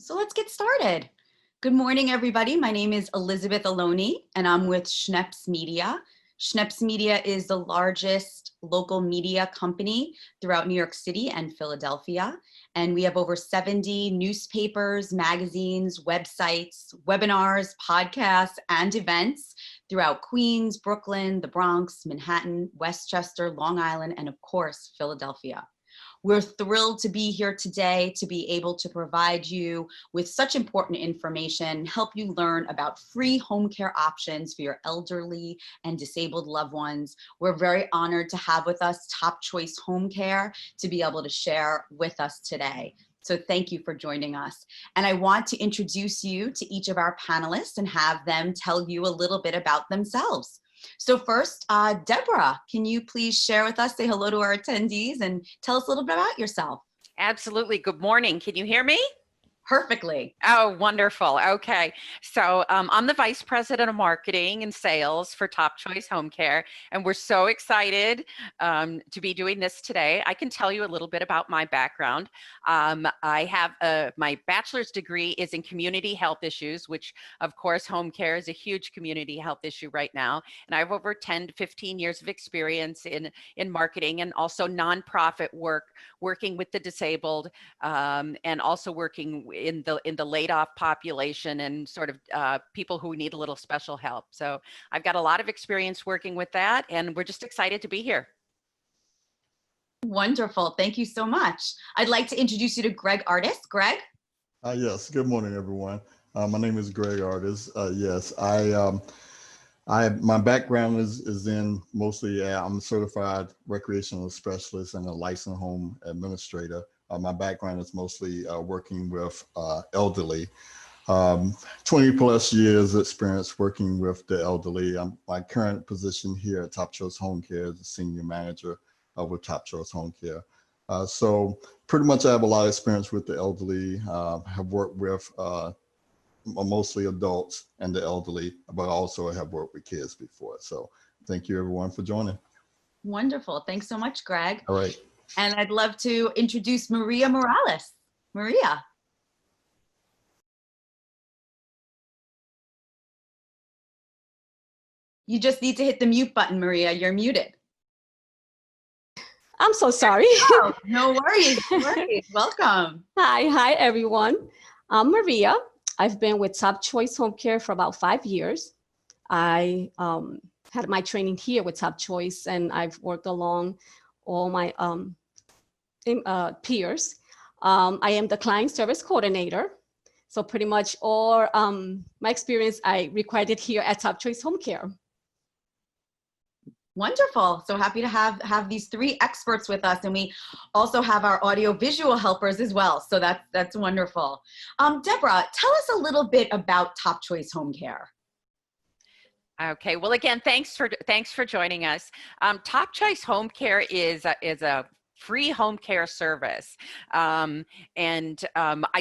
So let's get started. Good morning, everybody. My name is Elizabeth Aloni, and I'm with Schneps Media. Schneps Media is the largest local media company throughout New York City and Philadelphia. And we have over 70 newspapers, magazines, websites, webinars, podcasts, and events throughout Queens, Brooklyn, the Bronx, Manhattan, Westchester, Long Island, and of course, Philadelphia. We're thrilled to be here today to be able to provide you with such important information, help you learn about free home care options for your elderly and disabled loved ones. We're very honored to have with us TopChoice Home Care to be able to share with us today. So thank you for joining us. And I want to introduce you to each of our panelists and have them tell you a little bit about themselves. So first, Debra, can you please share with us, say hello to our attendees and tell us a little bit about yourself? Absolutely. Good morning. Can you hear me? Perfectly. Oh, wonderful. Okay. So I'm the Vice President of Marketing and Sales for TopChoice Home Care, and we're so excited to be doing this today. I can tell you a little bit about my background. I have my bachelor's degree is in community health issues, which of course home care is a huge community health issue right now. And I have over 10 to 15 years of experience in marketing and also nonprofit work, working with the disabled and also working in the laid off population and sort of people who need a little special help. So I've got a lot of experience working with that, and we're just excited to be here. Wonderful. Thank you so much. I'd like to introduce you to Greg Artis. Greg? Yes. Good morning, everyone. My name is Greg Artis. Yes, my background is in mostly I'm a certified recreational specialist and a licensed home administrator. My background is mostly working with elderly. 20 plus years experience working with the elderly. My current position here at TopChoice Home Care is a senior manager with TopChoice Home Care. So pretty much I have a lot of experience with the elderly. Have worked with mostly adults and the elderly, but also I have worked with kids before. So thank you everyone for joining. Wonderful. Thanks so much, Greg. All right. And I'd love to introduce Maria Morales. Maria. You just need to hit the mute button, Maria. You're muted. I'm so sorry. Oh, no worries. No worries. Welcome. Hi, everyone. I'm Maria. I've been with TopChoice Home Care for about 5 years. I had my training here with TopChoice, and I've worked along all my peers. I am the client service coordinator. So pretty much all my experience, I required it here at TopChoice Home Care. Wonderful. So happy to have these three experts with us, and we also have our audio visual helpers as well. So that's wonderful. Debra, tell us a little bit about TopChoice Home Care. Okay. Well, again, thanks for joining us. TopChoice Home Care is a free home care service. I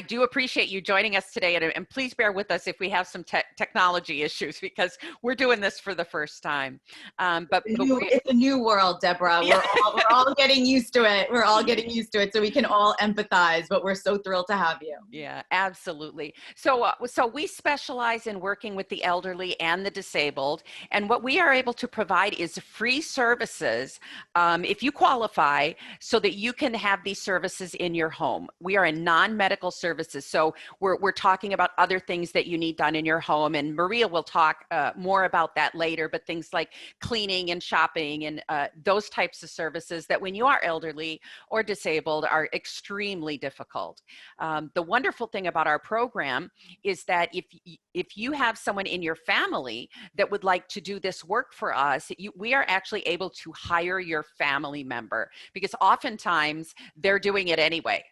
do appreciate you joining us today, and please bear with us if we have some technology issues because we're doing this for the first time. It's a new world, Debra. We're all getting used to it. We're all getting used to it, so we can all empathize, but we're so thrilled to have you. Yeah, absolutely. So we specialize in working with the elderly and the disabled, and what we are able to provide is free services if you qualify, so that you can have these services in your home. We are in non-medical services, so we're talking about other things that you need done in your home, and Maria will talk more about that later, but things like cleaning and shopping and those types of services that when you are elderly or disabled are extremely difficult. The wonderful thing about our program is that if you have someone in your family that would like to do this work for us, we are actually able to hire your family member, because oftentimes they're doing it anyway.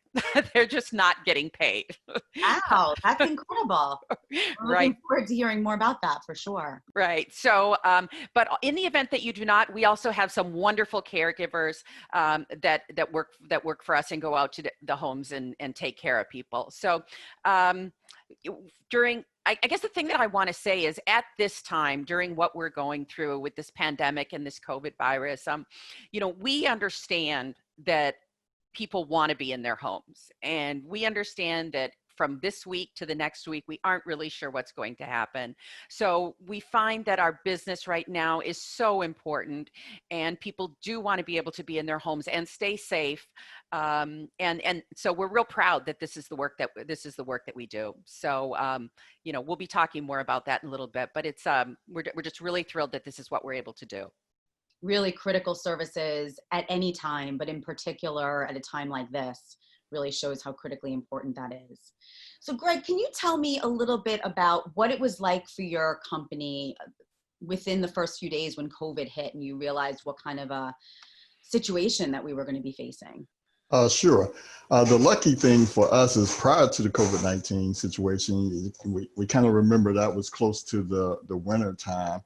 They're just not getting paid. Wow, that's incredible. I'm looking forward to hearing more about that for sure. Right. So, but in the event that you do not, we also have some wonderful caregivers that work for us and go out to the homes and take care of people. So, I guess the thing that I want to say is at this time, during what we're going through with this pandemic and this COVID virus, we understand that people want to be in their homes, and we understand that from this week to the next week, we aren't really sure what's going to happen. So we find that our business right now is so important, and people do want to be able to be in their homes and stay safe. And so we're real proud that this is the work that we do. So you know, we'll be talking more about that in a little bit, but it's we're just really thrilled that this is what we're able to do. Really critical services at any time, but in particular at a time like this, really shows how critically important that is. So Greg, can you tell me a little bit about what it was like for your company within the first few days when COVID hit and you realized what kind of a situation that we were going to be facing? Sure. The lucky thing for us is prior to the COVID-19 situation, we kind of remember that was close to the winter time,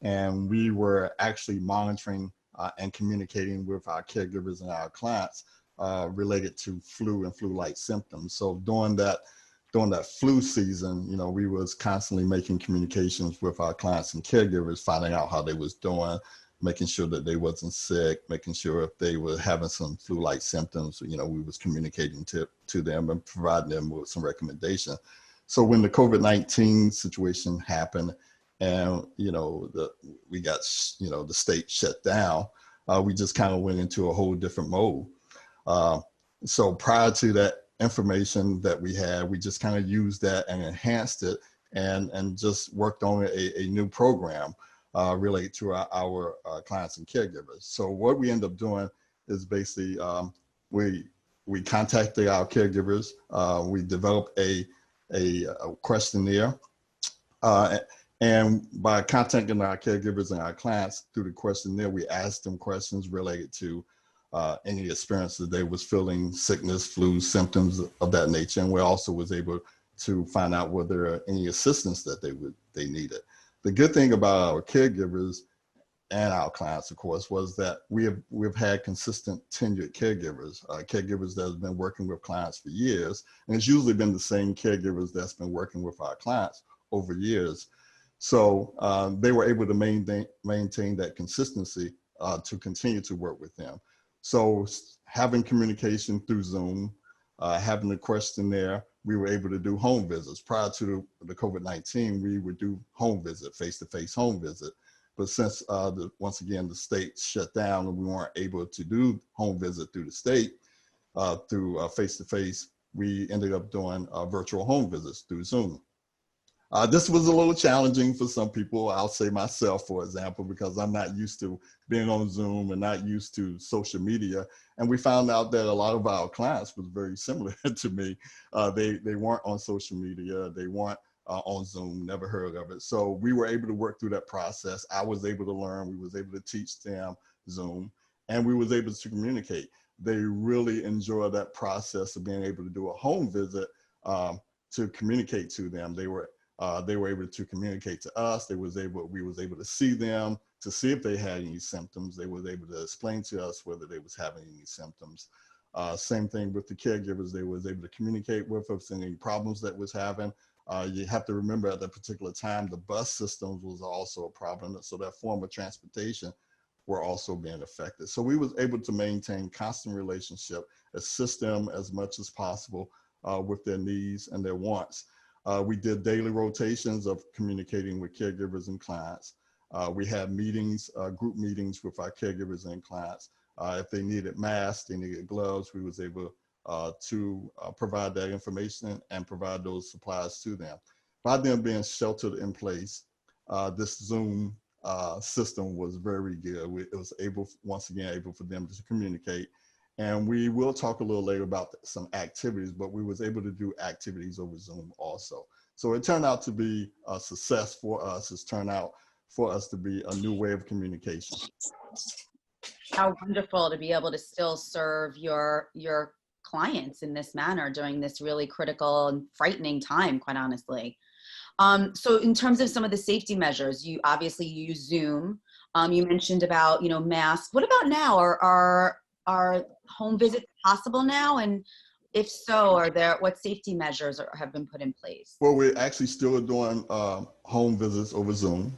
and we were actually monitoring and communicating with our caregivers and our clients related to flu and flu-like symptoms. So during that flu season, you know, we was constantly making communications with our clients and caregivers, finding out how they was doing, making sure that they wasn't sick, making sure if they were having some flu-like symptoms, you know, we was communicating to them and providing them with some recommendation. So when the COVID-19 situation happened and, you know, we got, you know, the state shut down, we just kind of went into a whole different mode. So prior to that information that we had, we just kind of used that and enhanced it and just worked on a new program related to our clients and caregivers. So what we end up doing is basically we contacted our caregivers. We developed a questionnaire, and by contacting our caregivers and our clients through the questionnaire, we asked them questions related to any experiences they was feeling, sickness, flu, symptoms of that nature, and we also was able to find out whether any assistance that they needed. The good thing about our caregivers and our clients, of course, was that we've had consistent tenured caregivers, caregivers that have been working with clients for years, and it's usually been the same caregivers that's been working with our clients over years. So they were able to maintain that consistency to continue to work with them. So having communication through Zoom, having the questionnaire, we were able to do home visits. Prior to the COVID-19, we would do home visit, face-to-face home visit. But since, once again, the state shut down and we weren't able to do home visit through the state, through face-to-face, we ended up doing virtual home visits through Zoom. This was a little challenging for some people. I'll say myself, for example, because I'm not used to being on Zoom and not used to social media. And we found out that a lot of our clients was very similar to me. They weren't on social media. They weren't on Zoom, never heard of it. So we were able to work through that process. I was able to learn. We was able to teach them Zoom, and we was able to communicate. They really enjoyed that process of being able to do a home visit to communicate to them. They were able to communicate to us. We was able to see them, to see if they had any symptoms. They was able to explain to us whether they was having any symptoms. Same thing with the caregivers. They was able to communicate with us any problems that was having. You have to remember at that particular time, the bus systems was also a problem. So that form of transportation were also being affected. So we was able to maintain constant relationship, assist them as much as possible with their needs and their wants. We did daily rotations of communicating with caregivers and clients. We had meetings, group meetings with our caregivers and clients. If they needed masks, they needed gloves, we was able to provide that information and provide those supplies to them. By them being sheltered in place, this Zoom system was very good. It was once again able for them to communicate. And we will talk a little later about some activities, but we was able to do activities over Zoom also. So it turned out to be a success for us. It's turned out for us to be a new way of communication. How wonderful to be able to still serve your clients in this manner during this really critical and frightening time, quite honestly. So in terms of some of the safety measures, you obviously use Zoom. You mentioned about, masks. What about now? Are home visits possible now? And if so, what safety measures have been put in place? Well, we're actually still doing home visits over Zoom.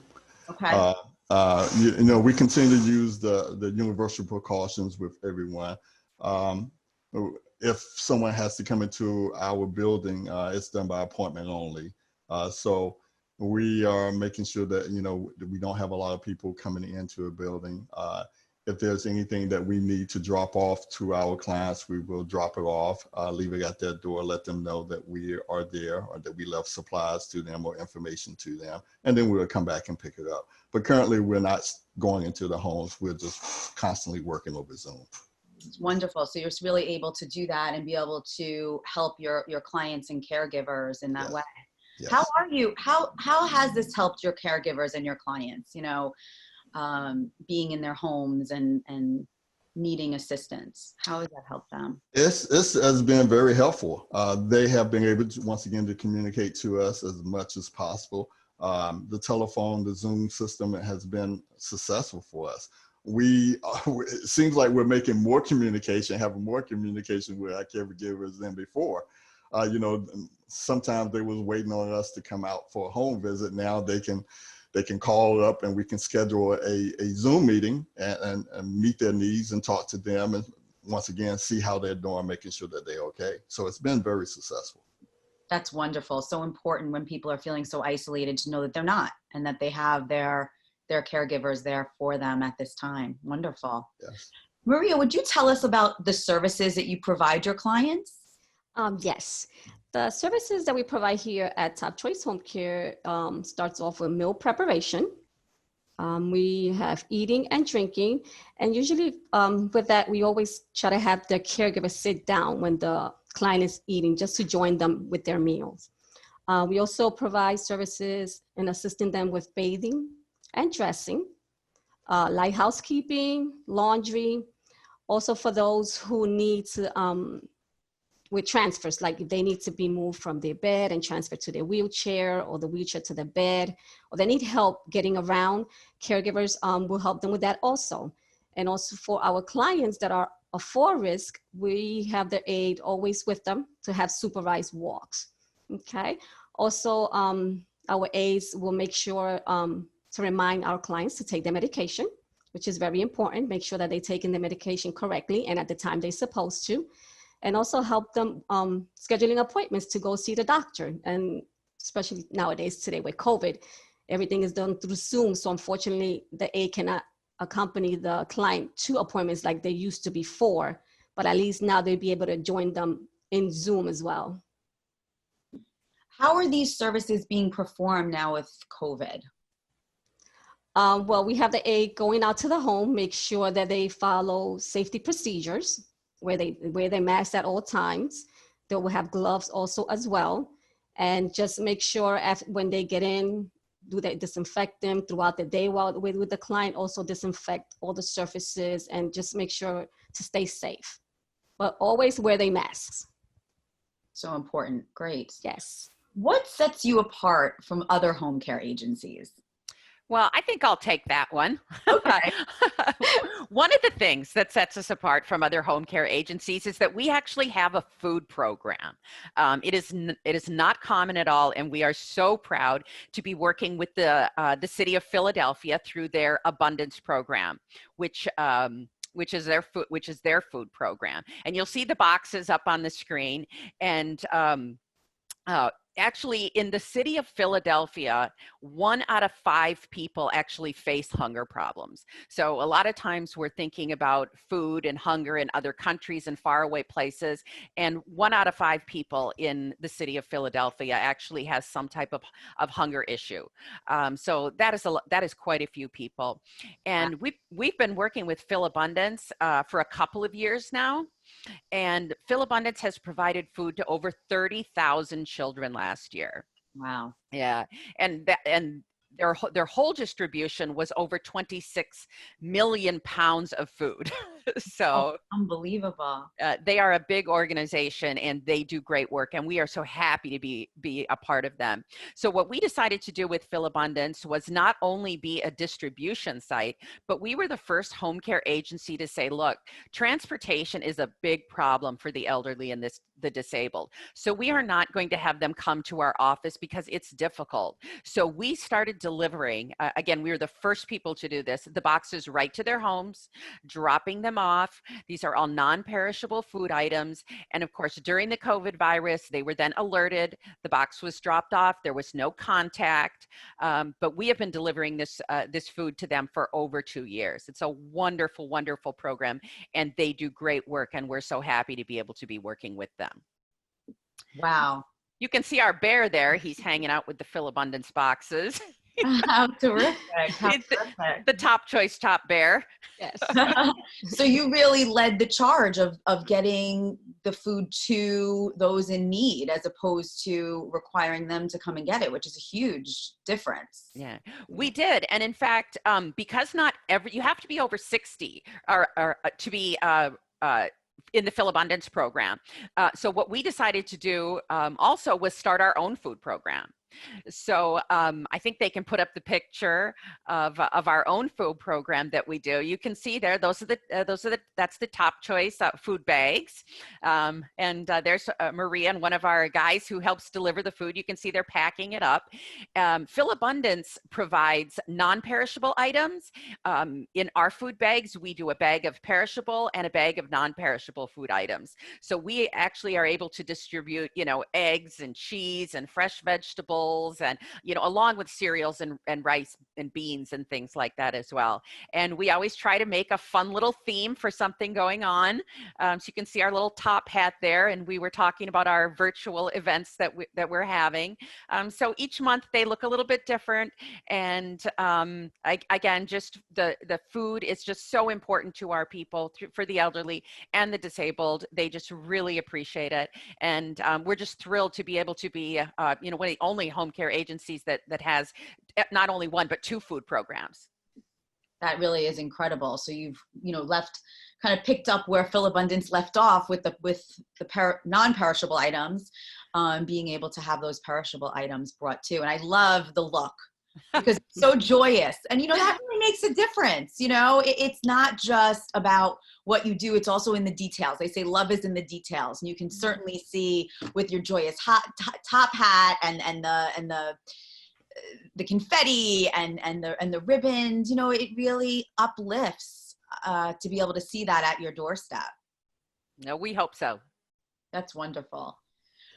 Okay. We continue to use the universal precautions with everyone. if someone has to come into our building, it's done by appointment only. So we are making sure that, we don't have a lot of people coming into a building. If there's anything that we need to drop off to our clients, we will drop it off, leave it at their door, let them know that we are there or that we left supplies to them or information to them, and then we'll come back and pick it up. But currently we're not going into the homes. We're just constantly working over Zoom. It's wonderful. So you're really able to do that and be able to help your clients and caregivers in that way. Yes. How has this helped your caregivers and your clients, being in their homes and needing assistance? How has that helped them? This has been very helpful. They have been able to, once again, to communicate to us as much as possible. The telephone, the Zoom system has been successful for us. It seems like we're making more communication, having more communication with our caregivers than before. Sometimes they was waiting on us to come out for a home visit. Now they can call up and we can schedule a Zoom meeting and meet their needs and talk to them, and once again, see how they're doing, making sure that they're okay. So it's been very successful. That's wonderful. So important when people are feeling so isolated to know that they're not, and that they have their caregivers there for them at this time. Wonderful. Yes. Maria, would you tell us about the services that you provide your clients? Yes. The services that we provide here at TopChoice Home Care starts off with meal preparation. We have eating and drinking. And usually with that, we always try to have the caregiver sit down when the client is eating, just to join them with their meals. We also provide services in assisting them with bathing and dressing, light housekeeping, laundry. Also for those who need to, with transfers, like if they need to be moved from their bed and transferred to their wheelchair, or the wheelchair to the bed, or they need help getting around, caregivers will help them with that also. And also for our clients that are for risk, we have their aide always with them to have supervised walks. Okay. Also, our aides will make sure to remind our clients to take their medication, which is very important. Make sure that they're taking the medication correctly and at the time they're supposed to. And also help them scheduling appointments to go see the doctor. And especially nowadays today with COVID, everything is done through Zoom. So unfortunately, the aide cannot accompany the client to appointments like they used to before, but at least now they'll be able to join them in Zoom as well. How are these services being performed now with COVID? Well, we have the aide going out to the home, make sure that they follow safety procedures, where they wear their masks at all times. They will have gloves also as well. And just make sure when they get in, do they disinfect them throughout the day while with the client, also disinfect all the surfaces and just make sure to stay safe. But always wear their masks. So important. Great. Yes. What sets you apart from other home care agencies? Well, I think I'll take that one. Okay. One of the things that sets us apart from other home care agencies is that we actually have a food program. It is not common at all, and we are so proud to be working with the city of Philadelphia through their Abundance program, which is their food program. And you'll see the boxes up on the screen. And actually, in the city of Philadelphia, 1 out of 5 people actually face hunger problems. So a lot of times we're thinking about food and hunger in other countries and faraway places, and 1 out of 5 people in the city of Philadelphia actually has some type of hunger issue. So that is quite a few people. And we've been working with Philabundance for a couple of years now. And Philabundance has provided food to over 30,000 children last year. Wow. Yeah, and their whole distribution was over 26 million pounds of food. So unbelievable. They are a big organization and they do great work, and we are so happy to be a part of them. So what we decided to do with Philabundance was not only be a distribution site, but we were the first home care agency to say, look, transportation is a big problem for the elderly and the disabled. So we are not going to have them come to our office because it's difficult. So we started delivering, again, we were the first people to do this, the boxes right to their homes, dropping them them off. These are all non-perishable food items. And of course, during the COVID virus, they were then alerted. The box was dropped off. There was no contact. But we have been delivering this food to them for over 2 years. It's a wonderful, wonderful program, and they do great work. And we're so happy to be able to be working with them. Wow. You can see our bear there. He's hanging out with the Fill Abundance boxes. How terrific. How It's terrific. the TopChoice Top Bear. Yes. So you really led the charge of getting the food to those in need as opposed to requiring them to come and get it, which is a huge difference. Yeah, we did. And in fact, because not every, you have to be over 60 or to be in the Fill Abundance program. So what we decided to do also was start our own food program. So I think they can put up the picture of our own food program that we do. You can see there; that's the TopChoice food bags. And there's Maria and one of our guys who helps deliver the food. You can see they're packing it up. Fill Abundance provides non-perishable items. In our food bags, we do a bag of perishable and a bag of non-perishable food items. So we actually are able to distribute, eggs and cheese and fresh vegetables, and along with cereals and rice and beans and things like that as well. And we always try to make a fun little theme for something going on. So you can see our little top hat there, and we were talking about our virtual events that we're having. So each month they look a little bit different, and again, just the food is just so important to our people, for the elderly and the disabled. They just really appreciate it, and we're just thrilled to be able to be one of the only home care agencies that has not only one but 2 food programs. That really is incredible. So you've picked up where Fill Abundance left off with the non-perishable items, being able to have those perishable items brought too. And I love the look because it's so joyous, and that really makes a difference. It's not just about what you do, it's also in the details. They say love is in the details, and you can certainly see with your joyous top hat and the confetti and the ribbons. It really uplifts to be able to see that at your doorstep. No, we hope so. That's wonderful.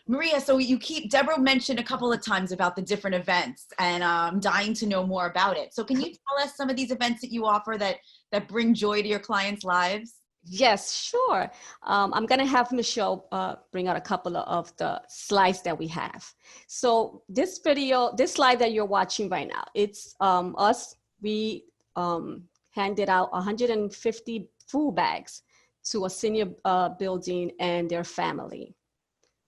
Maria, so Debra mentioned a couple of times about the different events, and I'm dying to know more about it. So can you tell us some of these events that you offer that bring joy to your clients' lives? Yes, sure. I'm going to have Michelle bring out a couple of the slides that we have. So this slide that you're watching right now, it's us. We handed out 150 food bags to a senior building and their family.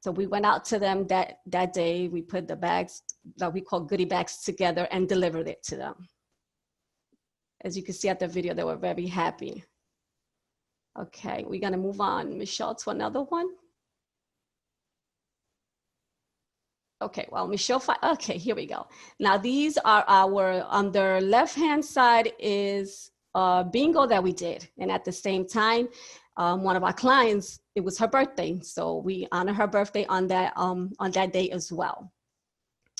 So we went out to them that day. We put the bags that we call goodie bags together and delivered it to them. As you can see at the video, they were very happy. Okay, we're gonna move on, Michelle, to another one. Okay, well, Michelle, okay, here we go. Now these are on the left-hand side is a bingo that we did. And at the same time, one of our clients, it was her birthday. So we honor her birthday on that day as well.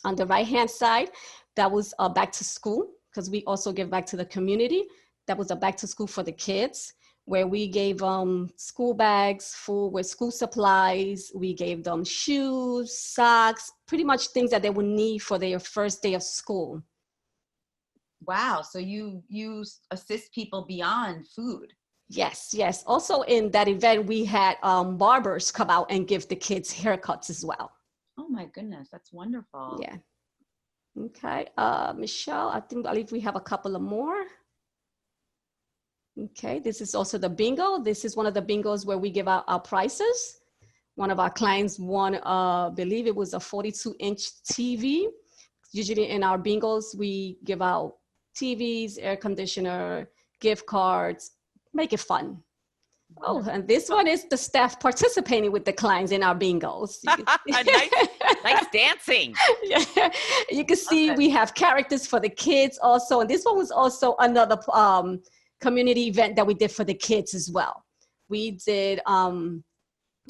On the right-hand side, that was back to school, because we also give back to the community. That was a back to school for the kids, where we gave school bags full with school supplies. We gave them shoes, socks, pretty much things that they would need for their first day of school. Wow, so you assist people beyond food. Yes, yes. Also in that event, we had barbers come out and give the kids haircuts as well. Oh my goodness, that's wonderful. Yeah. Okay, Michelle, I believe we have a couple of more. Okay, this is also the bingo. This is one of the bingos where we give out our prizes. One of our clients won, I believe it was a 42-inch TV. Usually in our bingos, we give out TVs, air conditioner, gift cards, make it fun. Oh, and this one is the staff participating with the clients in our bingos. nice dancing. Yeah. You can see we have characters for the kids also. And this one was also another community event that we did for the kids as well. We did an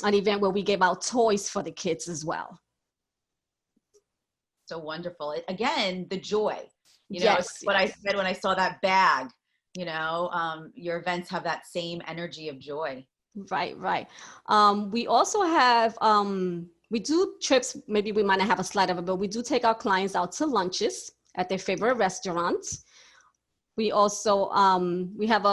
event where we gave out toys for the kids as well. So wonderful. Again, the joy. Yes, what I said when I saw that bag. your events have that same energy of joy. Right, right. We also have, we do trips, maybe we might not have a slide of it, but we do take our clients out to lunches at their favorite restaurants. We also, we have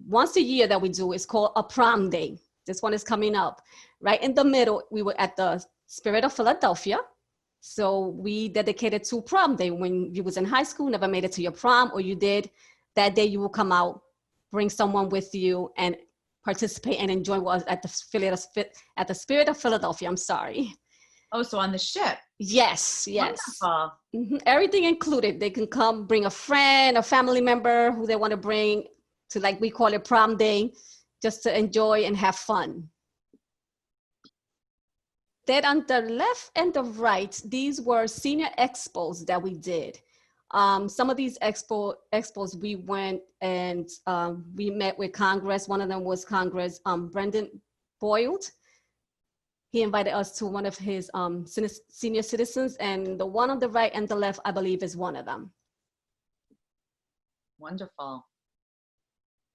once a year that we do, it's called a prom day. This one is coming up. Right in the middle, we were at the Spirit of Philadelphia. So we dedicated to prom day. When you was in high school, never made it to your prom, or you did, that day you will come out, bring someone with you, and participate and enjoy what was at the Spirit of Philadelphia. I'm sorry. Oh, so on the ship. Yes, yes. Wonderful. Everything included. They can come, bring a friend, a family member who they want to bring to, like we call it, prom day, just to enjoy and have fun. Then on the left and the right, these were senior expos that we did. Some of these expos, we went and we met with Congress. One of them was Congress, Brendan Boyd. He invited us to one of his senior citizens, and the one on the right and the left, I believe, is one of them. Wonderful.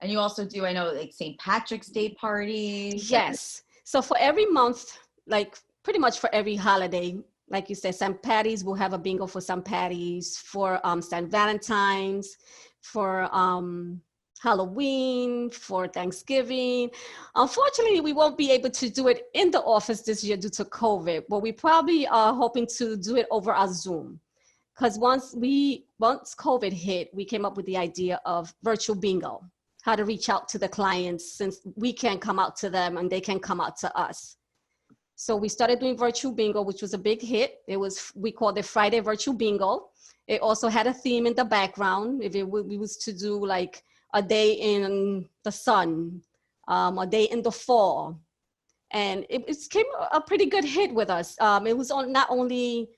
And you also do, I know, like St. Patrick's Day parties. Yes. So for every month, like pretty much for every holiday, like you said, St. Patty's, we'll have a bingo for St. Patty's, for St. Valentine's, for Halloween, for Thanksgiving. Unfortunately, we won't be able to do it in the office this year due to COVID, but we probably are hoping to do it over our Zoom. Because once COVID hit, we came up with the idea of virtual bingo, how to reach out to the clients since we can't come out to them and they can come out to us. So we started doing virtual bingo, which was a big hit. We called it Friday Virtual Bingo. It also had a theme in the background. We was to do like a day in the sun, a day in the fall. And it came a pretty good hit with us. It was not only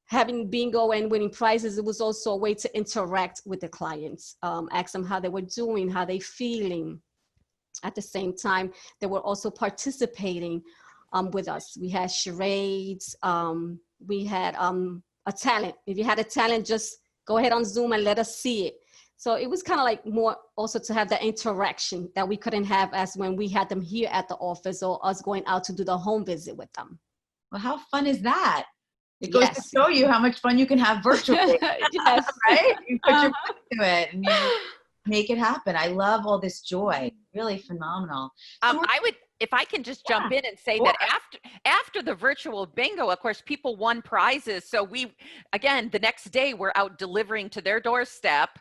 having bingo and winning prizes, it was also a way to interact with the clients, ask them how they were doing, how they feeling. At the same time, they were also participating with us. We had charades, we had a talent. If you had a talent, just go ahead on Zoom and let us see it. So it was kind of like more also to have the interaction that we couldn't have as when we had them here at the office or us going out to do the home visit with them. Well, how fun is that? It goes to show you how much fun you can have virtually. Yes. Right? You put your foot to it and you make it happen. I love all this joy. Really phenomenal. So I would, if I can just jump in and say that after the virtual bingo, of course, people won prizes. So again, the next day we're out delivering to their doorstep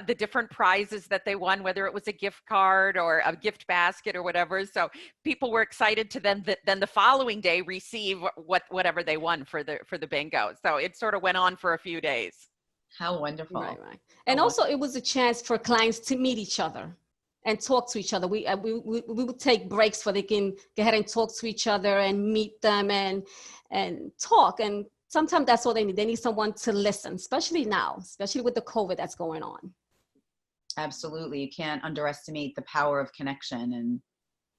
the different prizes that they won, whether it was a gift card or a gift basket or whatever. So people were excited to then the following day receive whatever they won for the bingo. So it sort of went on for a few days. How wonderful. Right. And also it was a chance for clients to meet each other and talk to each other. We would take breaks where they can go ahead and talk to each other and meet them and talk. And sometimes that's all they need. They need someone to listen, especially now, especially with the COVID that's going on. Absolutely. You can't underestimate the power of connection, and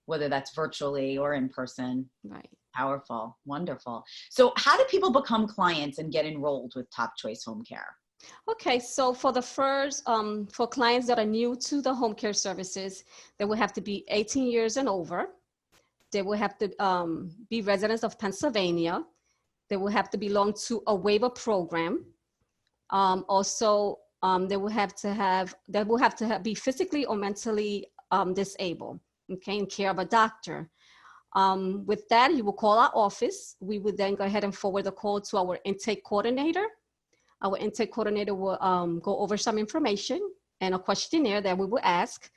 whether that's virtually or in person. Right. Powerful. Wonderful. So how do people become clients and get enrolled with TopChoice Home Care? Okay, so for the first, for clients that are new to the home care services, they will have to be 18 years and over. They will have to be residents of Pennsylvania. They will have to belong to a waiver program. Also, they will have to be physically or mentally disabled, okay, in care of a doctor. With that, you will call our office. We would then go ahead and forward the call to our intake coordinator. Our intake coordinator will go over some information and a questionnaire that we will ask.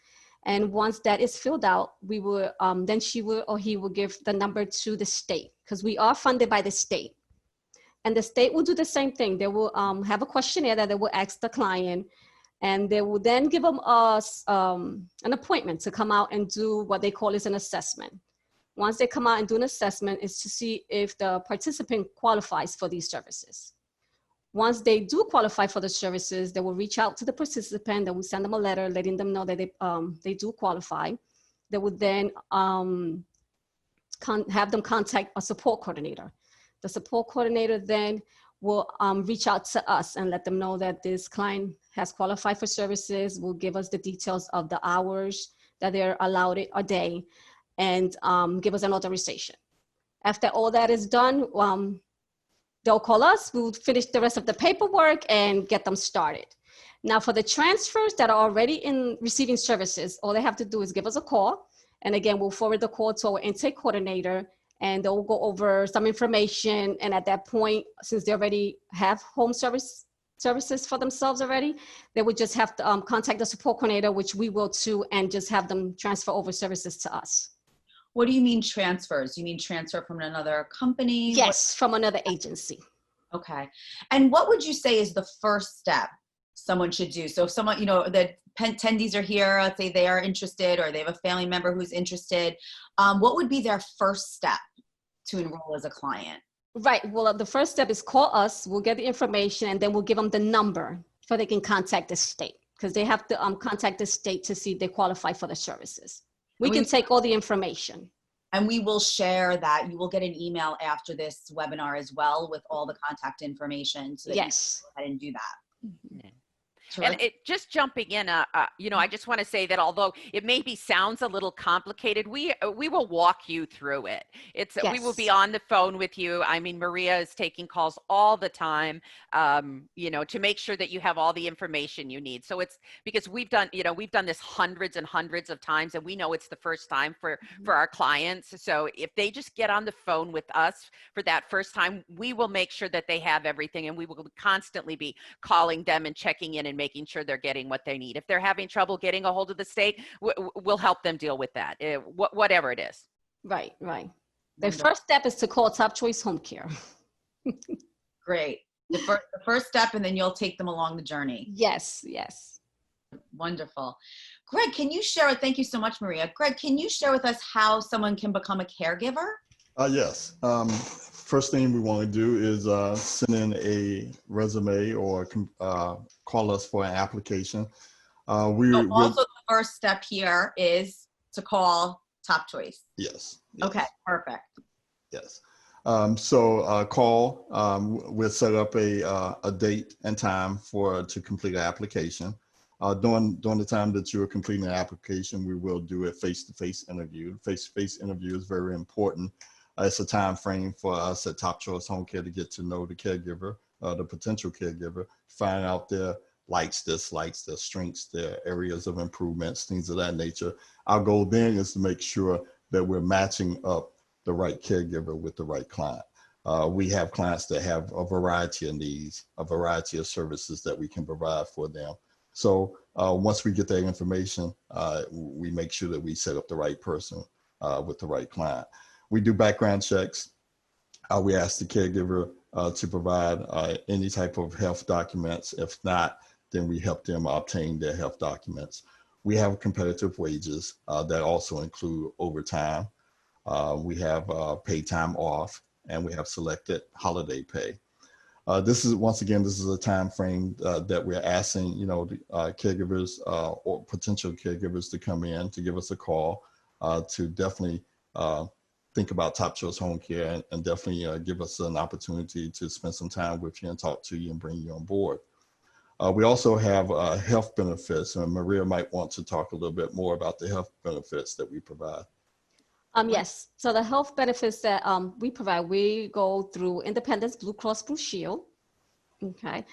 And once that is filled out, we will, then she will or he will give the number to the state, because we are funded by the state. And the state will do the same thing. They will have a questionnaire that they will ask the client, and they will then give them us an appointment to come out and do what they call is an assessment. Once they come out and do an assessment, is to see if the participant qualifies for these services. Once they do qualify for the services, they will reach out to the participant. They will send them a letter letting them know that they do qualify. They would then have them contact a support coordinator. The support coordinator then will reach out to us and let them know that this client has qualified for services, will give us the details of the hours that they're allowed a day, and give us an authorization. After all that is done, they'll call us, we'll finish the rest of the paperwork and get them started. Now for the transfers that are already in receiving services, all they have to do is give us a call. And again, we'll forward the call to our intake coordinator, and they'll go over some information. And at that point, since they already have home services for themselves already, they would just have to contact the support coordinator, which we will too, and just have them transfer over services to us. What do you mean transfers? You mean transfer from another company? Yes, from another agency. Okay. And what would you say is the first step someone should do? So if someone, you know, the attendees are here, let's say they are interested or they have a family member who's interested, what would be their first step to enroll as a client? Right. Well, the first step is call us. We'll get the information, and then we'll give them the number so they can contact the state, because they have to contact the state to see if they qualify for the services. We can take all the information. And we will share that. You will get an email after this webinar as well with all the contact information, so that Yes. you can go ahead and do that. Yeah. Terrific. And just jumping in, you know, I just want to say that although it maybe sounds a little complicated, we will walk you through it. We will be on the phone with you. I mean, Maria is taking calls all the time, you know, to make sure that you have all the information you need. So it's because we've done this hundreds and hundreds of times, and we know it's the first time for our clients. So if they just get on the phone with us for that first time, we will make sure that they have everything, and we will constantly be calling them and checking in and making sure they're getting what they need. If they're having trouble getting a hold of the state, we'll help them deal with that, whatever it is. Right, right. The first step is to call TopChoice HomeCare. Great. The first step, and then you'll take them along the journey. Yes, yes. Wonderful. Greg, can you share, thank you so much, Maria. Greg, can you share with us how someone can become a caregiver? Yes. First thing we want to do is send in a resume or call us for an application. Also, the first step here is to call TopChoice. Yes. Okay, perfect. Yes. Call. We'll set up a date and time to complete an application. During the time that you are completing the application, we will do a face-to-face interview. Face-to-face interview is very important. It's a time frame for us at TopChoice Home Care to get to know the caregiver, the potential caregiver, find out their likes, dislikes, their strengths, their areas of improvements, things of that nature. Our goal then is to make sure that we're matching up the right caregiver with the right client. We have clients that have a variety of needs, a variety of services that we can provide for them. So once we get that information, we make sure that we set up the right person with the right client. We do background checks. We ask the caregiver to provide any type of health documents. If not, then we help them obtain their health documents. We have competitive wages that also include overtime. We have paid time off, and we have selected holiday pay. This is a time frame that we're asking, caregivers or potential caregivers to come in, to give us a call, to definitely think about TopChoice Home Care, and definitely give us an opportunity to spend some time with you and talk to you and bring you on board. We also have health benefits, and Maria might want to talk a little bit more about the health benefits that we provide. Yes, so the health benefits that we provide, we go through Independence Blue Cross Blue Shield. Okay,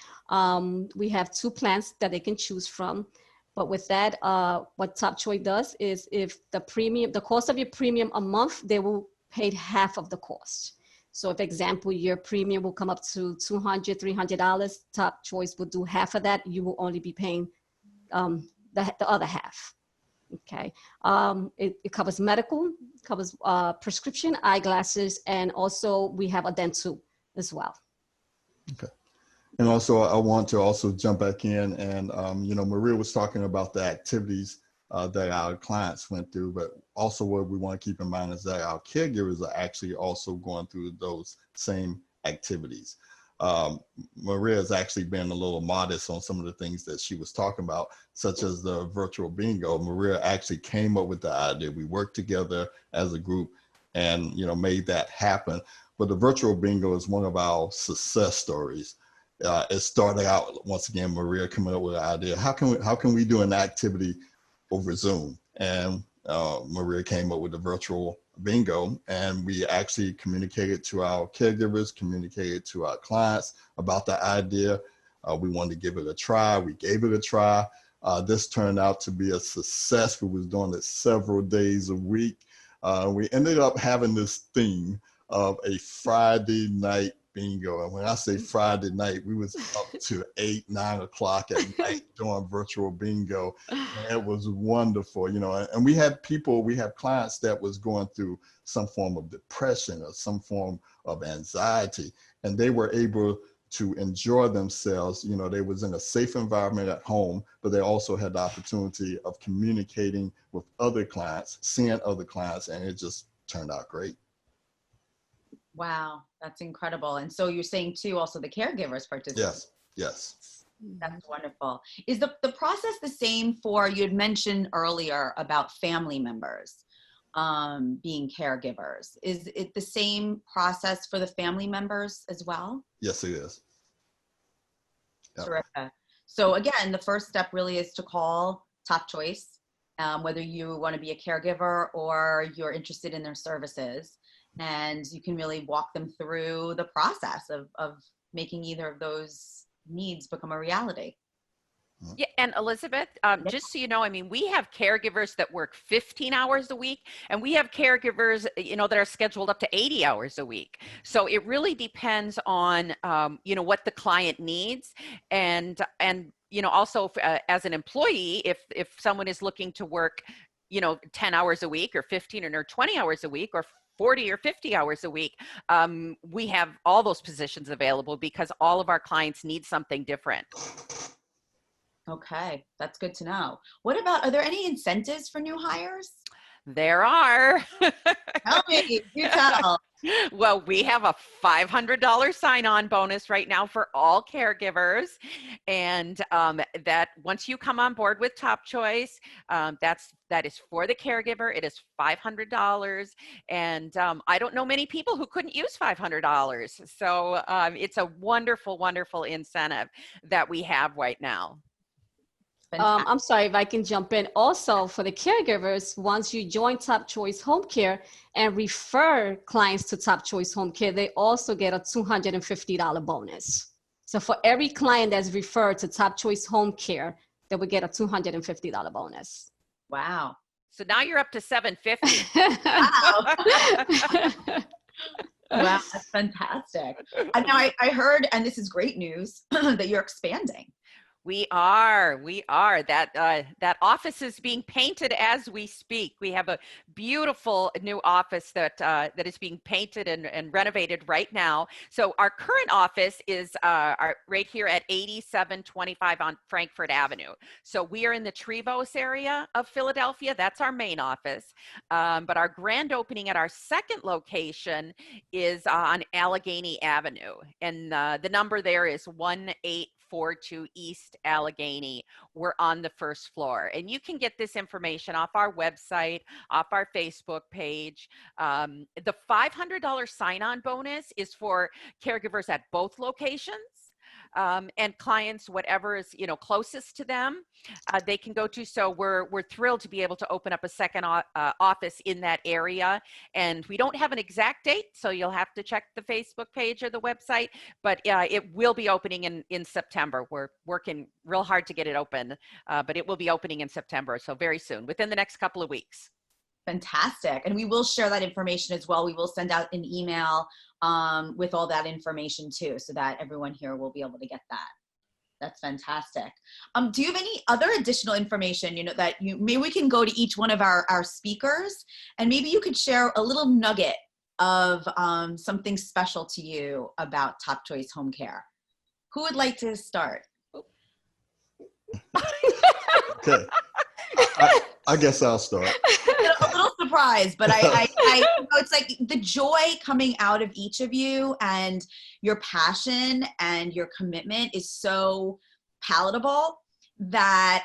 we have 2 plans that they can choose from. But with that, what TopChoice does is if the cost of your premium a month, they will pay half of the cost. So if example, your premium will come up to $200, $300, TopChoice will do half of that. You will only be paying the other half. Okay, it covers medical, covers prescription, eyeglasses, and also we have a dental as well. Okay. And also, I want to also jump back in and, Maria was talking about the activities that our clients went through, but also what we want to keep in mind is that our caregivers are actually also going through those same activities. Maria has actually been a little modest on some of the things that she was talking about, such as the virtual bingo. Maria actually came up with the idea. We worked together as a group and, made that happen. But the virtual bingo is one of our success stories. It started out, once again, Maria coming up with an idea. How can we do an activity over Zoom? And Maria came up with the virtual bingo, and we actually communicated to our caregivers, communicated to our clients about the idea. We wanted to give it a try. We gave it a try. This turned out to be a success. We was doing it several days a week. We ended up having this theme of a Friday night bingo. And when I say Friday night, we was up to 8, 9 o'clock at night doing virtual bingo. And it was wonderful, and we had clients that was going through some form of depression or some form of anxiety, and they were able to enjoy themselves. They was in a safe environment at home, but they also had the opportunity of communicating with other clients, seeing other clients, and it just turned out great. Wow, that's incredible. And so you're saying too, also the caregivers participate. Yes. That's wonderful. Is the process the same for, you had mentioned earlier about family members being caregivers. Is it the same process for the family members as well? Yes, it is. Yep. Terrific. So again, the first step really is to call TopChoice, whether you want to be a caregiver or you're interested in their services. And you can really walk them through the process of making either of those needs become a reality. Yeah, and Elizabeth, just so you know, we have caregivers that work 15 hours a week, and we have caregivers, that are scheduled up to 80 hours a week. So it really depends on, what the client needs, and also as an employee, if someone is looking to work, 10 hours a week or 15 or 20 hours a week or 40 or 50 hours a week, we have all those positions available because all of our clients need something different. Okay, that's good to know. What about, are there any incentives for new hires? There are. Tell me, you tell. Well, we have a $500 sign-on bonus right now for all caregivers, and that once you come on board with TopChoice, that is for the caregiver. It is $500, and I don't know many people who couldn't use $500. So it's a wonderful, wonderful incentive that we have right now. I'm sorry if I can jump in. Also, for the caregivers, once you join TopChoice HomeCare and refer clients to TopChoice HomeCare, they also get a $250 bonus. So for every client that's referred to TopChoice HomeCare, they would get a $250 bonus. Wow. So now you're up to $750. Wow. Wow, that's fantastic. And now I heard, and this is great news, that you're expanding. We are. That office is being painted as we speak. We have a beautiful new office that is being painted and renovated right now. So our current office is right here at 8725 on Frankfurt Avenue. So we are in the Trevose area of Philadelphia. That's our main office. But our grand opening at our second location is on Allegheny Avenue. And the number there is 1842 East Allegheny. We're on the first floor, and you can get this information off our website, off our Facebook page. The $500 sign-on bonus is for caregivers at both locations. And clients, whatever is closest to them, they can go to. So we're thrilled to be able to open up a second office in that area. And we don't have an exact date, so you'll have to check the Facebook page or the website. But it will be opening in September. We're working real hard to get it open, but it will be opening in September. So very soon, within the next couple of weeks. Fantastic. And we will share that information as well. We will send out an email with all that information too, so that everyone here will be able to get that. That's fantastic. Do you have any other additional information, that maybe we can go to each one of our speakers, and maybe you could share a little nugget of something special to you about TopChoice HomeCare. Who would like to start? Okay. I guess I'll start. A little surprised, but I it's like the joy coming out of each of you, and your passion and your commitment is so palatable that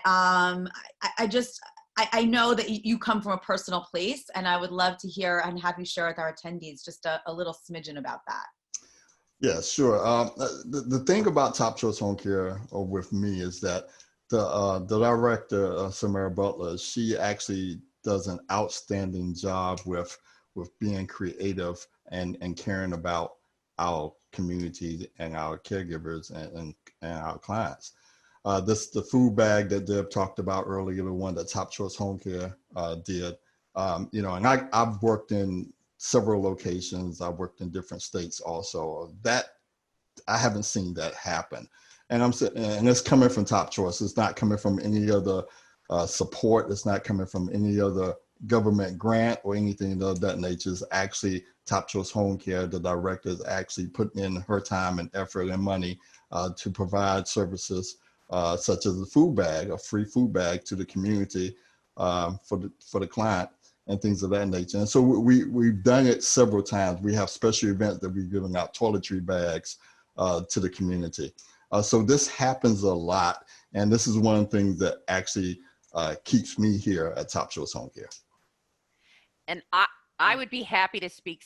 I know that you come from a personal place, and I would love to hear and have you share with our attendees just a little smidgen about that. Yeah, sure. The thing about Top Choice Home Care with me is that the director, Samara Butler, she actually does an outstanding job with being creative and caring about our community and our caregivers and our clients. The food bag that Deb talked about earlier, the one that Top Choice Home Care did, you know, and I've worked in several locations. I've worked in different states also. That I haven't seen that happen. And and it's coming from Top Choice. It's not coming from any other support. It's not coming from any other government grant or anything of that nature. It's actually Top Choice Home Care. The director is actually putting in her time and effort and money to provide services such as a food bag, a free food bag to the community for the client and things of that nature. And so we've done it several times. We have special events that we've given out toiletry bags to the community. So this happens a lot. And this is one of the things that actually keeps me here at Top Choice Home Care. And I would be happy to speak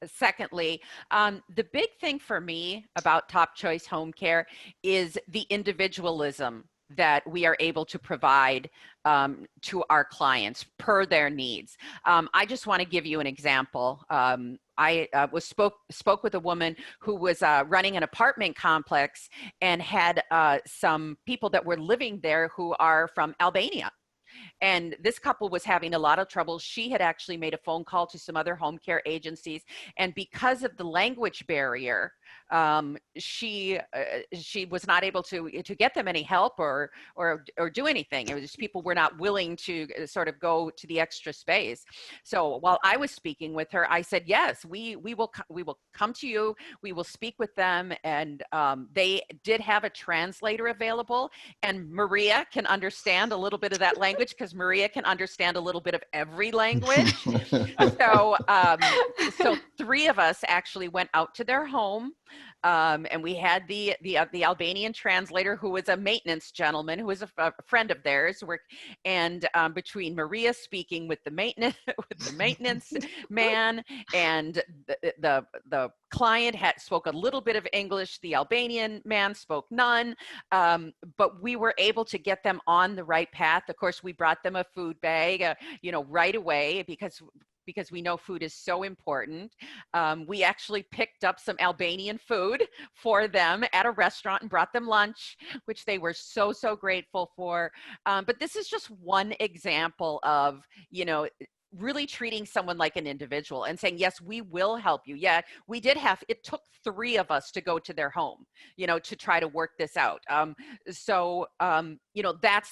secondly. The big thing for me about Top Choice Home Care is the individualism that we are able to provide to our clients per their needs. I just want to give you an example. I spoke with a woman who was running an apartment complex and had some people that were living there who are from Albania. And this couple was having a lot of trouble. She had actually made a phone call to some other home care agencies. And because of the language barrier, she was not able to get them any help or do anything. It was just people were not willing to sort of go to the extra space. So while I was speaking with her, I said, yes, we will come to you. We will speak with them. And they did have a translator available. And Maria can understand a little bit of that language because Maria can understand a little bit of every language. So three of us actually went out to their home. And we had the Albanian translator, who was a maintenance gentleman, who was a friend of theirs. And between Maria speaking with the maintenance man, and the client spoke a little bit of English, the Albanian man spoke none, but we were able to get them on the right path. Of course, we brought them a food bag, right away because we know food is so important. We actually picked up some Albanian food for them at a restaurant and brought them lunch, which they were so grateful for. But this is just one example of, really treating someone like an individual and saying, yes, we will help you. Yeah, it took three of us to go to their home, to try to work this out. That's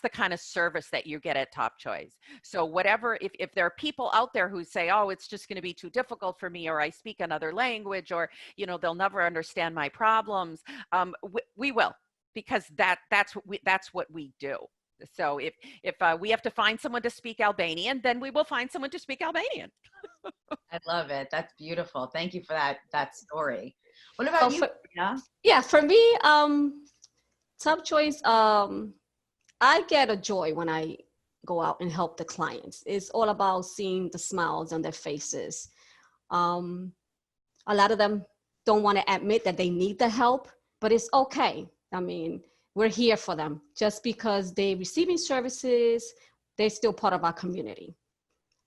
the kind of service that you get at Top Choice. So whatever, if there are people out there who say, oh, it's just going to be too difficult for me, or I speak another language, or, they'll never understand my problems, we will, because that's what we do. So if we have to find someone to speak Albanian, then we will find someone to speak Albanian. I love it. That's beautiful. Thank you for that story. What about you? Yeah, for me, Top Choice, I get a joy when I go out and help the clients. It's all about seeing the smiles on their faces. A lot of them don't want to admit that they need the help, but it's okay. I mean, we're here for them. Just because they're receiving services, they're still part of our community.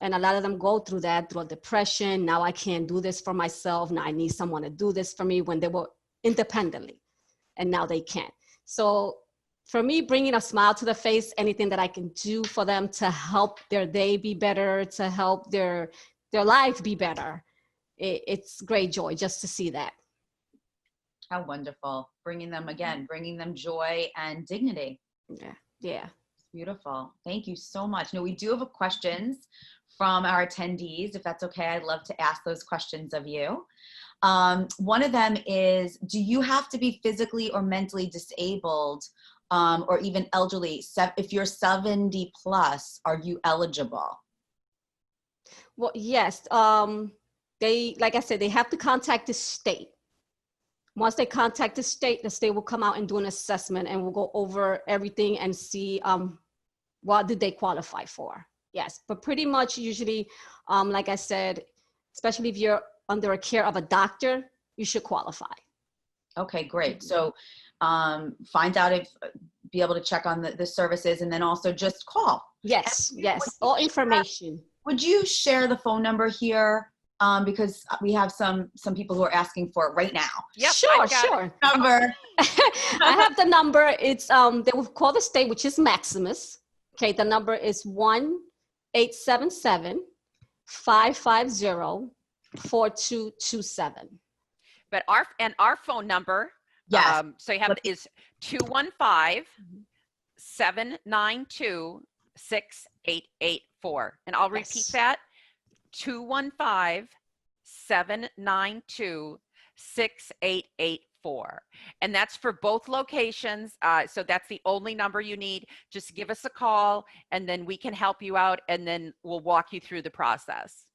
And a lot of them go through depression. Now I can't do this for myself. Now I need someone to do this for me, when they were independently, and now they can't. So for me, bringing a smile to the face, anything that I can do for them to help their day be better, to help their life be better, it's great joy just to see that. How wonderful. Bringing them joy and dignity. Yeah. It's beautiful. Thank you so much. Now, we do have questions from our attendees. If that's okay, I'd love to ask those questions of you. One of them is, do you have to be physically or mentally disabled, or even elderly? If you're 70 plus, are you eligible? Well, yes. Like I said, they have to contact the state. Once they contact the state will come out and do an assessment, and we'll go over everything and see what do they qualify for? Yes, but pretty much usually, like I said, especially if you're under a care of a doctor, you should qualify. Okay, great. So find out if, be able to check on the services, and then also just call. Yes, yes, all information. Would you share the phone number here? Because we have some people who are asking for it right now. Yep, Sure, sure. Number. I have the number. It's they will call the state, which is Maximus. Okay, the number is 1-877-550-4227. But our phone number, Yes. so you have is 215-792-6884. And I'll repeat Yes. that, 215-792-6884. And that's for both locations. So that's the only number you need. Just give us a call and then we can help you out, and then we'll walk you through the process.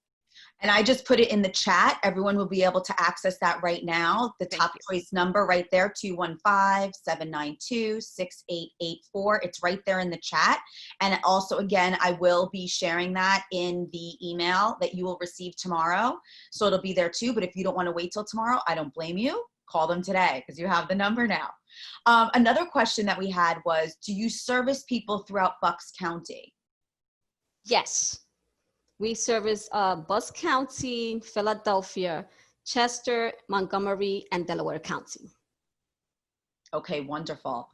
And I just put it in the chat. Everyone will be able to access that right now. The Thank you. TopChoice number right there, 215-792-6884. It's right there in the chat. And also, again, I will be sharing that in the email that you will receive tomorrow. So it'll be there too. But if you don't want to wait till tomorrow, I don't blame you. Call them today because you have the number now. Another question that we had was, do you service people throughout Bucks County? Yes. We service Bucks County, Philadelphia, Chester, Montgomery, and Delaware County. Okay, wonderful.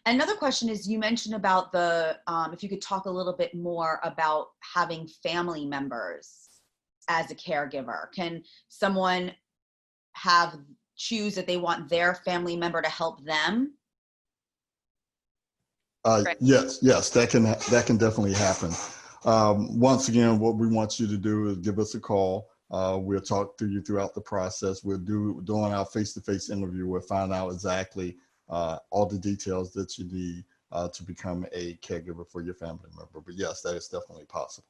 Another question is, you mentioned about the, if you could talk a little bit more about having family members as a caregiver. Can someone choose that they want their family member to help them? Yes, that can definitely happen. Once again, what we want you to do is give us a call. We'll talk to you throughout the process. We'll during our face-to-face interview, we'll find out exactly all the details that you need to become a caregiver for your family member. But yes, that is definitely possible.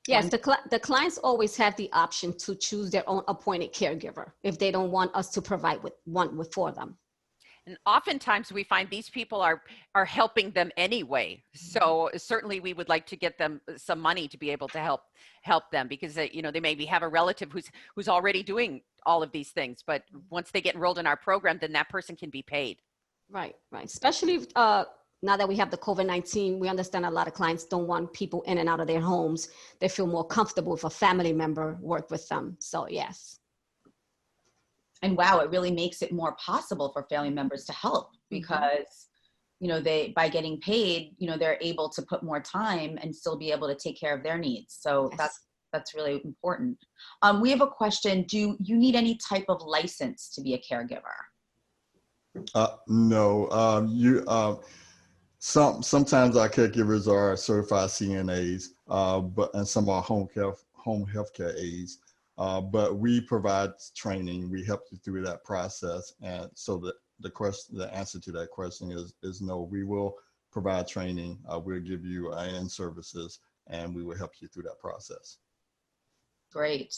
Yes, the clients always have the option to choose their own appointed caregiver if they don't want us to provide one for them. And oftentimes we find these people are helping them anyway. So certainly we would like to get them some money to be able to help them, because they maybe have a relative who's already doing all of these things. But once they get enrolled in our program, then that person can be paid. Right. Especially now that we have the COVID-19, we understand a lot of clients don't want people in and out of their homes. They feel more comfortable if a family member work with them. So yes. And wow, it really makes it more possible for family members to help, because, by getting paid, they're able to put more time and still be able to take care of their needs. So Yes. that's really important. We have a question. Do you need any type of license to be a caregiver? No, sometimes our caregivers are certified CNAs, and some are home healthcare aides. But we provide training. We help you through that process, and so the answer to that question is no. We will provide training. We'll give you in services, and we will help you through that process. Great.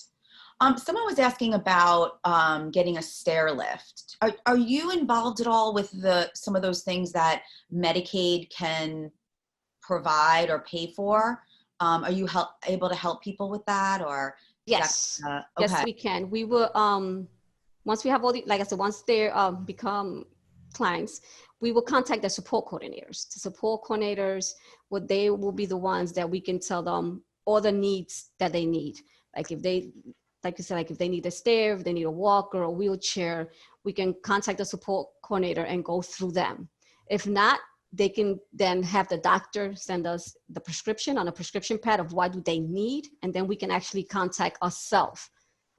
Someone was asking about getting a stair lift. Are you involved at all with some of those things that Medicaid can provide or pay for? Are you able to help people with that, or? Yes. Okay. Yes, we can. We will, once we have all the, like I said, once they become clients, we will contact the support coordinators. The support coordinators, they will be the ones that we can tell them all the needs that they need. Like if they, like you said, like if they need a stair, if they need a walker or a wheelchair, we can contact the support coordinator and go through them. If not, they can then have the doctor send us the prescription on a prescription pad of what do they need. And then we can actually contact ourselves,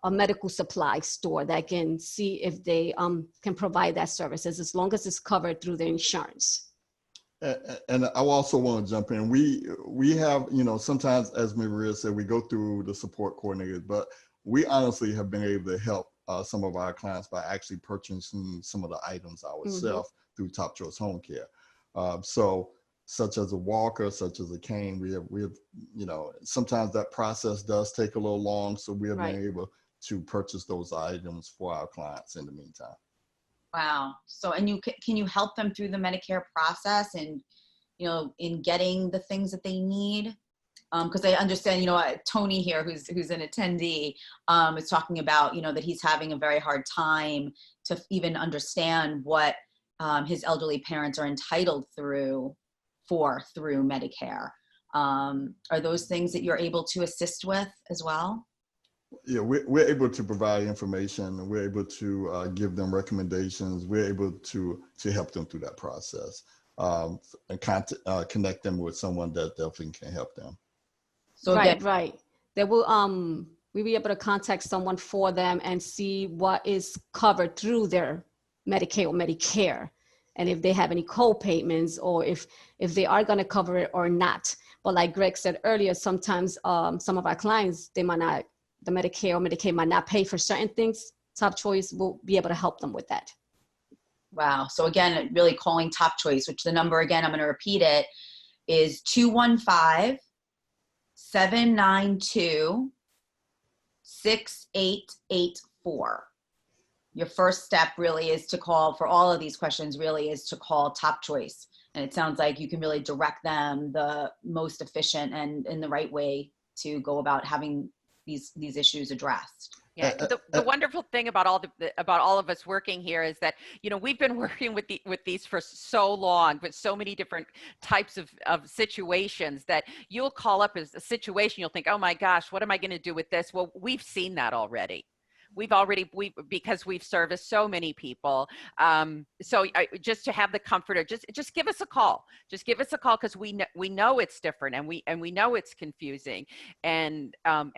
a medical supply store that can see if they can provide that services, as long as it's covered through the insurance. And I also want to jump in. We have, sometimes, as Maria said, we go through the support coordinators, but we honestly have been able to help some of our clients by actually purchasing some of the items ourselves through TopChoice HomeCare. So such as a walker, such as a cane, we have, sometimes that process does take a little long. So we have been able to purchase those items for our clients in the meantime. Wow. So, and can you help them through the Medicare process and in getting the things that they need? Because I understand, Tony here, who's an attendee, is talking about, that he's having a very hard time to even understand what his elderly parents are entitled through Medicare. Are those things that you're able to assist with as well? Yeah, we're able to provide information. We're able to give them recommendations. We're able to help them through that process, and connect them with someone that definitely can help them. So again, right. They will we'll be able to contact someone for them and see what is covered through their Medicaid or Medicare, and if they have any co-payments, or if they are going to cover it or not. But like Greg said earlier, sometimes some of our clients, the Medicare or Medicaid might not pay for certain things. TopChoice will be able to help them with that. Wow. So again, really calling TopChoice, which the number, again, I'm going to repeat it, is 215-792-6884. Your first step really is to call, for all of these questions, really is to call TopChoice. And it sounds like you can really direct them the most efficient and in the right way to go about having these issues addressed. Yeah, the wonderful thing about all of us working here is that, we've been working with these for so long, with so many different types of situations, that you'll call up as a situation, you'll think, oh my gosh, what am I going to do with this? Well, we've seen that already. Because we've serviced so many people. Just to have the comfort of just give us a call. Just give us a call, because we know it's different, and we know it's confusing, and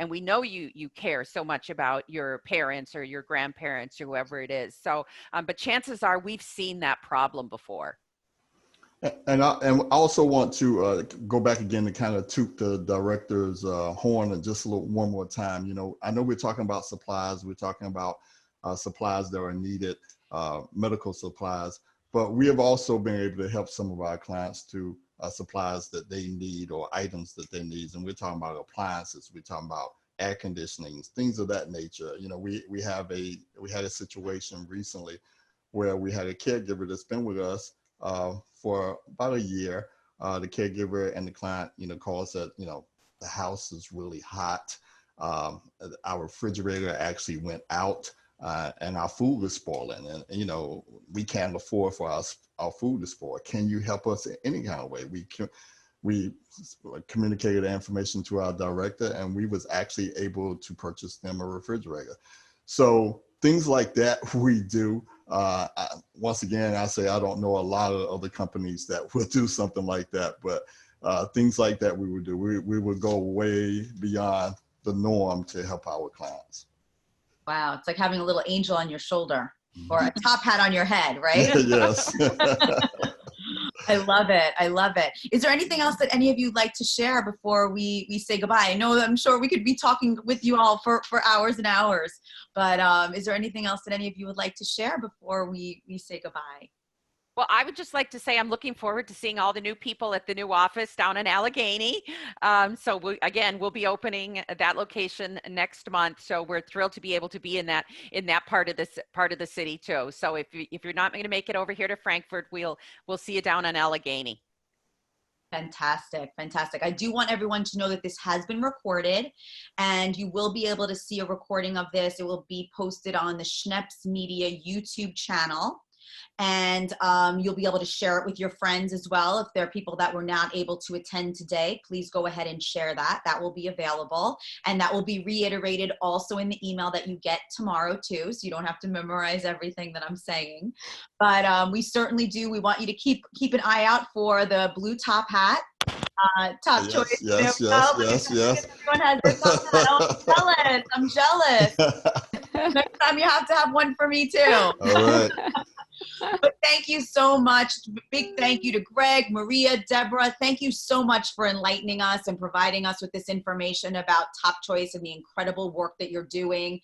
we know you care so much about your parents or your grandparents or whoever it is. So, but chances are we've seen that problem before. And I also want to go back again to kind of toot the director's horn and just one more time. I know we're talking about supplies. We're talking about supplies that are needed, medical supplies, but we have also been able to help some of our clients to supplies that they need or items that they need. And we're talking about appliances. We're talking about air conditioning, things of that nature. We had a situation recently where we had a caregiver that's been with us for about a year. The caregiver and the client, calls that, the house is really hot. Our refrigerator actually went out, and our food is spoiling, and we can't afford for our food to spoil. Can you help us in any kind of way? We communicated the information to our director, and we was actually able to purchase them a refrigerator. So things like that we do. Once again, I say I don't know a lot of other companies that will do something like that, but things like that we would do. We would go way beyond the norm to help our clients. Wow, it's like having a little angel on your shoulder or a top hat on your head, right? Yes. I love it. I love it. Is there anything else that any of you would like to share before we say goodbye? I know I'm sure we could be talking with you all for hours and hours, but is there anything else that any of you would like to share before we say goodbye? Well, I would just like to say I'm looking forward to seeing all the new people at the new office down in Allegheny. We'll be opening that location next month. So we're thrilled to be able to be in that part of the city too. So if you're not going to make it over here to Frankfurt, we'll see you down in Allegheny. Fantastic. Fantastic. I do want everyone to know that this has been recorded, and you will be able to see a recording of this. It will be posted on the Schneps Media YouTube channel. And you'll be able to share it with your friends as well. If there are people that were not able to attend today, please go ahead and share that. That will be available. And that will be reiterated also in the email that you get tomorrow too. So you don't have to memorize everything that I'm saying. But we certainly do. We want you to keep an eye out for the blue top hat. TopChoice. Yes. Everyone has their top hat. Oh, I'm jealous. Next time you have to have one for me too. All right. But thank you so much. Big thank you to Greg, Maria, Debra. Thank you so much for enlightening us and providing us with this information about TopChoice and the incredible work that you're doing.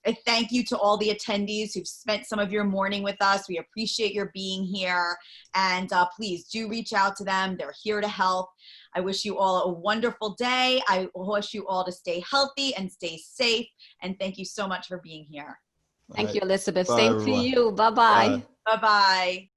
And thank you to all the attendees who've spent some of your morning with us. We appreciate your being here. And please do reach out to them. They're here to help. I wish you all a wonderful day. I wish you all to stay healthy and stay safe. And thank you so much for being here. Thank you, Elizabeth. Bye, Same everyone. to you. Bye-bye. Bye. Bye-bye.